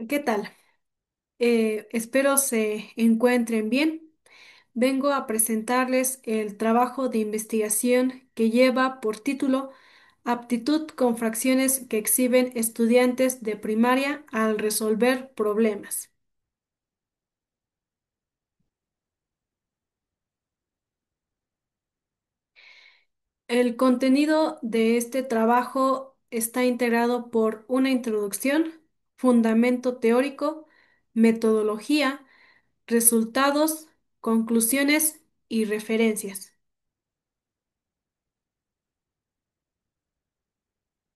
¿Qué tal? Espero se encuentren bien. Vengo a presentarles el trabajo de investigación que lleva por título Aptitud con fracciones que exhiben estudiantes de primaria al resolver problemas. El contenido de este trabajo está integrado por una introducción, fundamento teórico, metodología, resultados, conclusiones y referencias.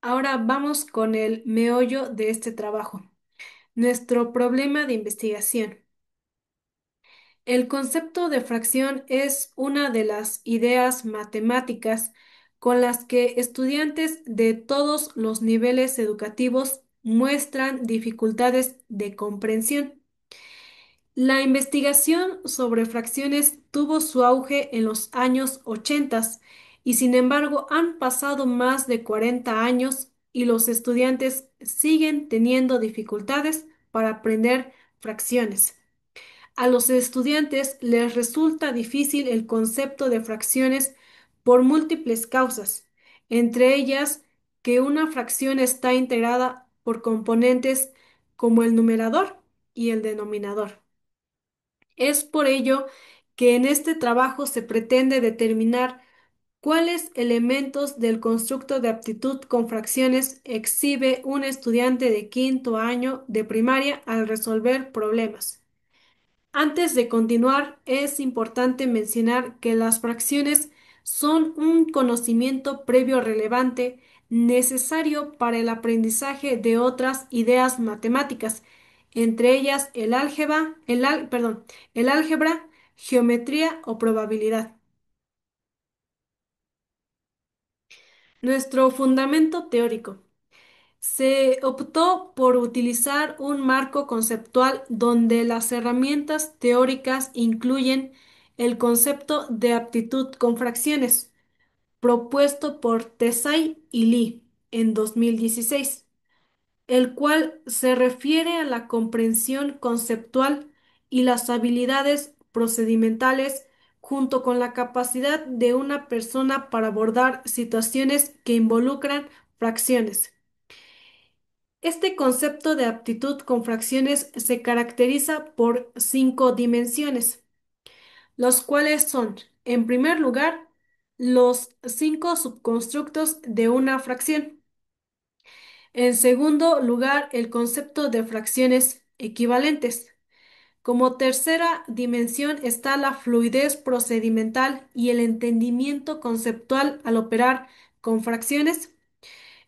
Ahora vamos con el meollo de este trabajo, nuestro problema de investigación. El concepto de fracción es una de las ideas matemáticas con las que estudiantes de todos los niveles educativos muestran dificultades de comprensión. La investigación sobre fracciones tuvo su auge en los años 80 y sin embargo han pasado más de 40 años y los estudiantes siguen teniendo dificultades para aprender fracciones. A los estudiantes les resulta difícil el concepto de fracciones por múltiples causas, entre ellas que una fracción está integrada por componentes como el numerador y el denominador. Es por ello que en este trabajo se pretende determinar cuáles elementos del constructo de aptitud con fracciones exhibe un estudiante de quinto año de primaria al resolver problemas. Antes de continuar, es importante mencionar que las fracciones son un conocimiento previo relevante necesario para el aprendizaje de otras ideas matemáticas, entre ellas el álgebra, geometría o probabilidad. Nuestro fundamento teórico. Se optó por utilizar un marco conceptual donde las herramientas teóricas incluyen el concepto de aptitud con fracciones, propuesto por Tesai y Lee en 2016, el cual se refiere a la comprensión conceptual y las habilidades procedimentales junto con la capacidad de una persona para abordar situaciones que involucran fracciones. Este concepto de aptitud con fracciones se caracteriza por cinco dimensiones, los cuales son, en primer lugar, los cinco subconstructos de una fracción. En segundo lugar, el concepto de fracciones equivalentes. Como tercera dimensión está la fluidez procedimental y el entendimiento conceptual al operar con fracciones.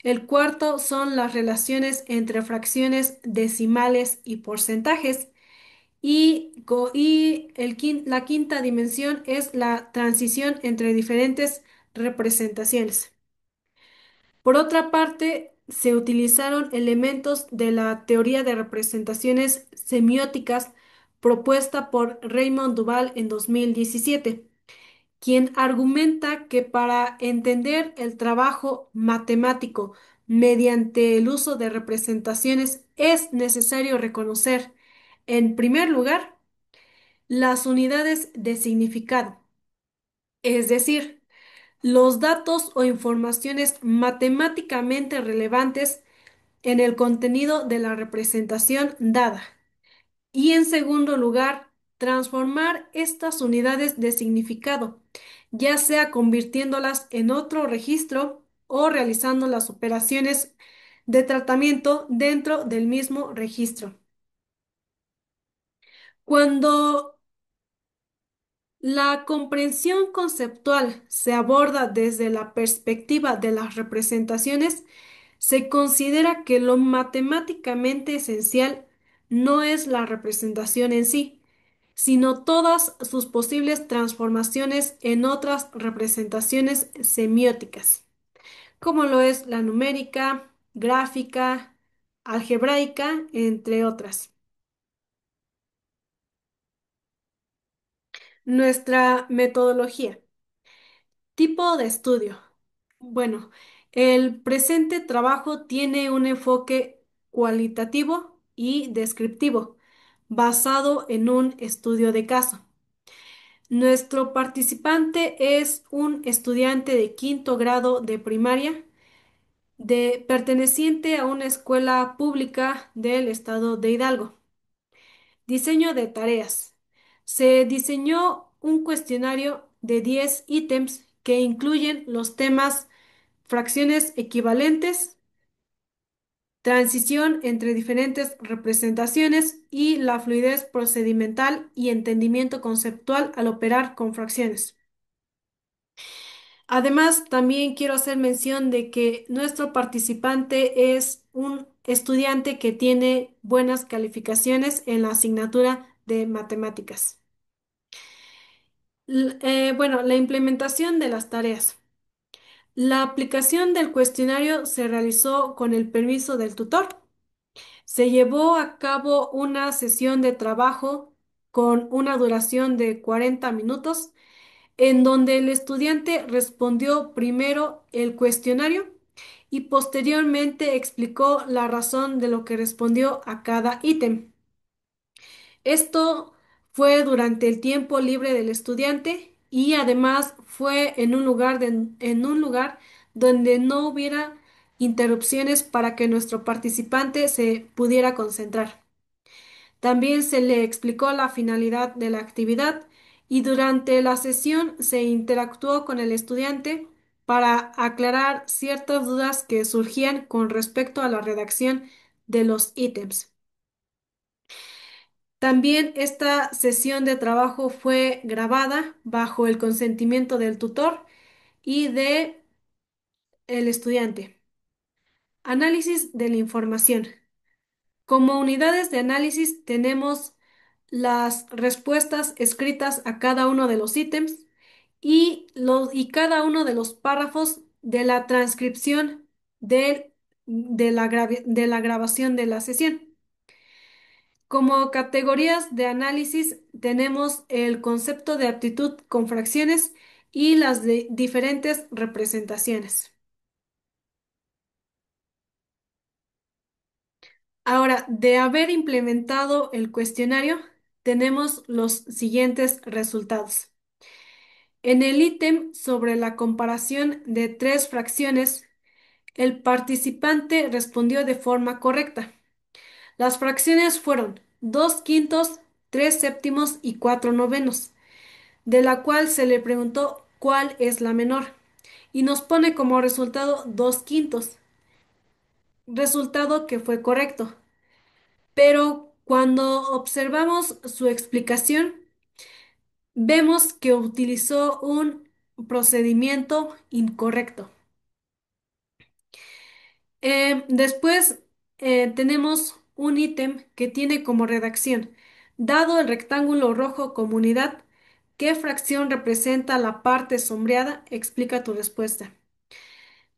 El cuarto son las relaciones entre fracciones decimales y porcentajes. La quinta dimensión es la transición entre diferentes representaciones. Por otra parte, se utilizaron elementos de la teoría de representaciones semióticas propuesta por Raymond Duval en 2017, quien argumenta que para entender el trabajo matemático mediante el uso de representaciones es necesario reconocer, en primer lugar, las unidades de significado, es decir, los datos o informaciones matemáticamente relevantes en el contenido de la representación dada. Y en segundo lugar, transformar estas unidades de significado, ya sea convirtiéndolas en otro registro o realizando las operaciones de tratamiento dentro del mismo registro. Cuando la comprensión conceptual se aborda desde la perspectiva de las representaciones, se considera que lo matemáticamente esencial no es la representación en sí, sino todas sus posibles transformaciones en otras representaciones semióticas, como lo es la numérica, gráfica, algebraica, entre otras. Nuestra metodología. Tipo de estudio. Bueno, el presente trabajo tiene un enfoque cualitativo y descriptivo, basado en un estudio de caso. Nuestro participante es un estudiante de quinto grado de primaria, perteneciente a una escuela pública del estado de Hidalgo. Diseño de tareas. Se diseñó un cuestionario de 10 ítems que incluyen los temas fracciones equivalentes, transición entre diferentes representaciones y la fluidez procedimental y entendimiento conceptual al operar con fracciones. Además, también quiero hacer mención de que nuestro participante es un estudiante que tiene buenas calificaciones en la asignatura de matemáticas. Bueno, la implementación de las tareas. La aplicación del cuestionario se realizó con el permiso del tutor. Se llevó a cabo una sesión de trabajo con una duración de 40 minutos, en donde el estudiante respondió primero el cuestionario y posteriormente explicó la razón de lo que respondió a cada ítem. Esto fue durante el tiempo libre del estudiante y además fue en un en un lugar donde no hubiera interrupciones para que nuestro participante se pudiera concentrar. También se le explicó la finalidad de la actividad y durante la sesión se interactuó con el estudiante para aclarar ciertas dudas que surgían con respecto a la redacción de los ítems. También esta sesión de trabajo fue grabada bajo el consentimiento del tutor y de el estudiante. Análisis de la información. Como unidades de análisis tenemos las respuestas escritas a cada uno de los ítems y cada uno de los párrafos de la transcripción de la grabación de la sesión. Como categorías de análisis tenemos el concepto de aptitud con fracciones y las de diferentes representaciones. Ahora, de haber implementado el cuestionario, tenemos los siguientes resultados. En el ítem sobre la comparación de tres fracciones, el participante respondió de forma correcta. Las fracciones fueron 2 quintos, 3 séptimos y 4 novenos, de la cual se le preguntó cuál es la menor, y nos pone como resultado 2 quintos, resultado que fue correcto. Pero cuando observamos su explicación, vemos que utilizó un procedimiento incorrecto. Después tenemos un ítem que tiene como redacción, dado el rectángulo rojo como unidad, ¿qué fracción representa la parte sombreada? Explica tu respuesta.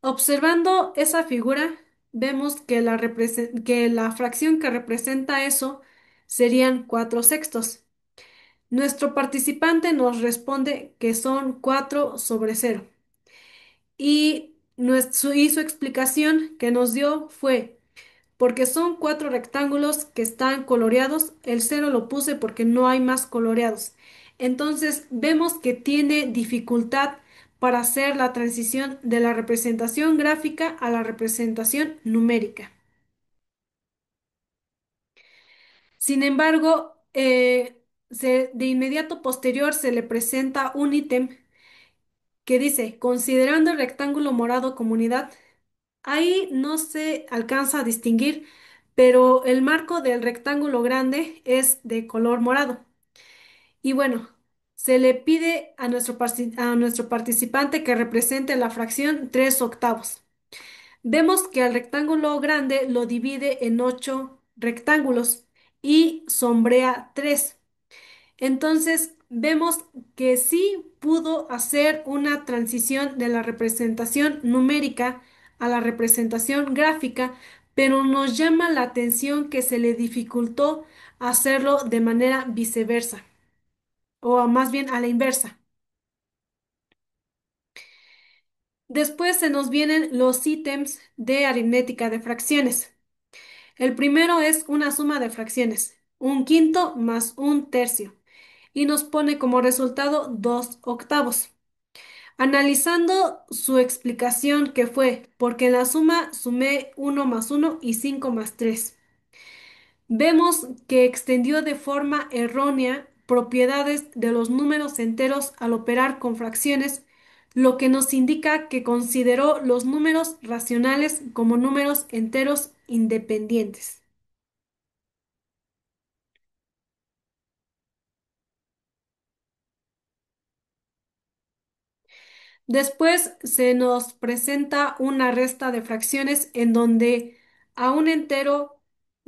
Observando esa figura, vemos que que la fracción que representa eso serían 4 sextos. Nuestro participante nos responde que son 4 sobre cero. Y su explicación que nos dio fue, porque son 4 rectángulos que están coloreados, el cero lo puse porque no hay más coloreados. Entonces vemos que tiene dificultad para hacer la transición de la representación gráfica a la representación numérica. Sin embargo, de inmediato posterior se le presenta un ítem que dice, considerando el rectángulo morado como unidad, ahí no se alcanza a distinguir, pero el marco del rectángulo grande es de color morado. Y bueno, se le pide a a nuestro participante que represente la fracción 3 octavos. Vemos que al rectángulo grande lo divide en 8 rectángulos y sombrea 3. Entonces, vemos que sí pudo hacer una transición de la representación numérica a la representación gráfica, pero nos llama la atención que se le dificultó hacerlo de manera viceversa, más bien a la inversa. Después se nos vienen los ítems de aritmética de fracciones. El primero es una suma de fracciones, un quinto más un tercio, y nos pone como resultado 2 octavos. Analizando su explicación que fue, porque en la suma sumé 1 más 1 y 5 más 3. Vemos que extendió de forma errónea propiedades de los números enteros al operar con fracciones, lo que nos indica que consideró los números racionales como números enteros independientes. Después se nos presenta una resta de fracciones en donde a un entero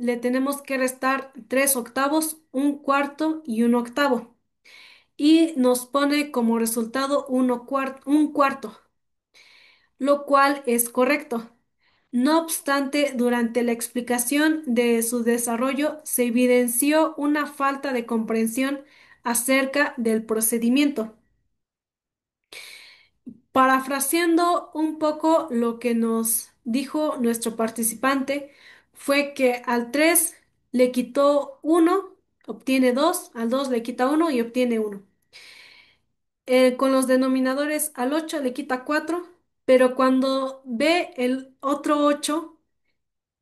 le tenemos que restar 3 octavos, un cuarto y un octavo. Y nos pone como resultado un cuarto, lo cual es correcto. No obstante, durante la explicación de su desarrollo se evidenció una falta de comprensión acerca del procedimiento. Parafraseando un poco lo que nos dijo nuestro participante, fue que al 3 le quitó uno, obtiene 2, al 2 le quita uno y obtiene uno. Con los denominadores al 8 le quita 4, pero cuando ve el otro 8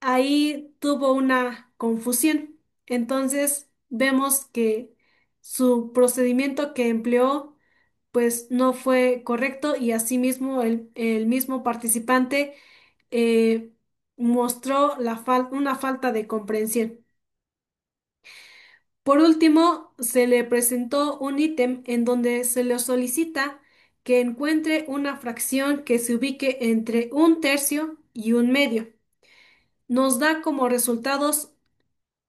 ahí tuvo una confusión. Entonces vemos que su procedimiento que empleó pues no fue correcto y asimismo el mismo participante eh, mostró una falta de comprensión. Por último, se le presentó un ítem en donde se le solicita que encuentre una fracción que se ubique entre un tercio y un medio. Nos da como resultados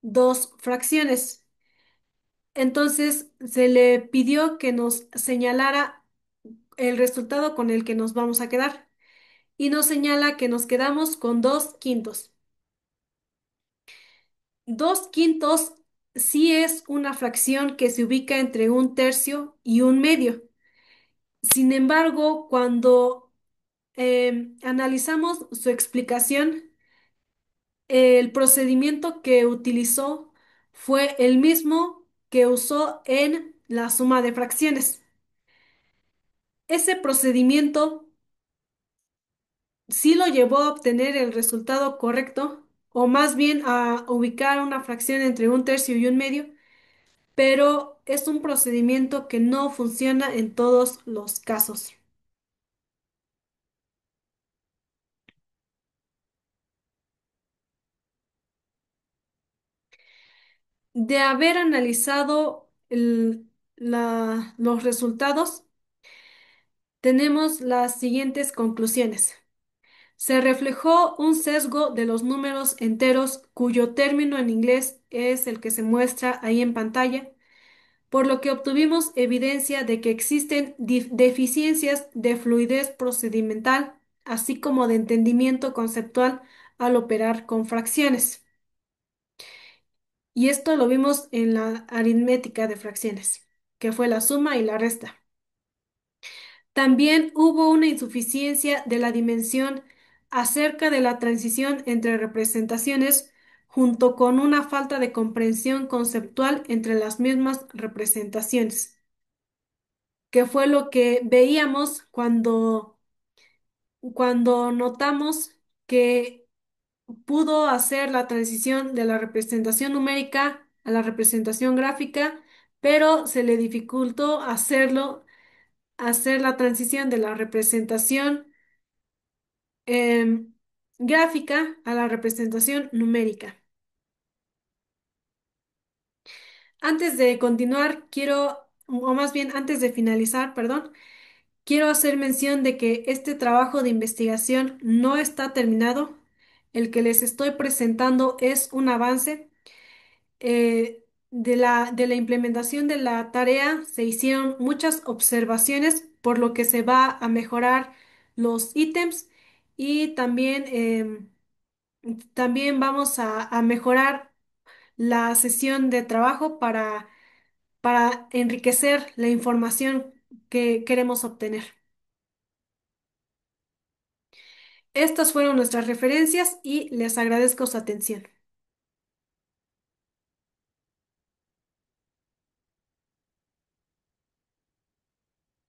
dos fracciones. Entonces, se le pidió que nos señalara el resultado con el que nos vamos a quedar y nos señala que nos quedamos con 2 quintos. 2 quintos sí es una fracción que se ubica entre un tercio y un medio. Sin embargo, cuando analizamos su explicación, el procedimiento que utilizó fue el mismo que usó en la suma de fracciones. Ese procedimiento sí lo llevó a obtener el resultado correcto, o más bien a ubicar una fracción entre un tercio y un medio, pero es un procedimiento que no funciona en todos los casos. De haber analizado los resultados, tenemos las siguientes conclusiones. Se reflejó un sesgo de los números enteros cuyo término en inglés es el que se muestra ahí en pantalla, por lo que obtuvimos evidencia de que existen deficiencias de fluidez procedimental, así como de entendimiento conceptual al operar con fracciones. Y esto lo vimos en la aritmética de fracciones, que fue la suma y la resta. También hubo una insuficiencia de la dimensión acerca de la transición entre representaciones, junto con una falta de comprensión conceptual entre las mismas representaciones, que fue lo que veíamos cuando notamos que pudo hacer la transición de la representación numérica a la representación gráfica, pero se le dificultó hacer la transición de la representación em, gráfica a la representación numérica. Antes de continuar, o más bien antes de finalizar, perdón, quiero hacer mención de que este trabajo de investigación no está terminado. El que les estoy presentando es un avance. De la implementación de la tarea se hicieron muchas observaciones, por lo que se va a mejorar los ítems y también vamos a mejorar la sesión de trabajo para enriquecer la información que queremos obtener. Estas fueron nuestras referencias y les agradezco su atención.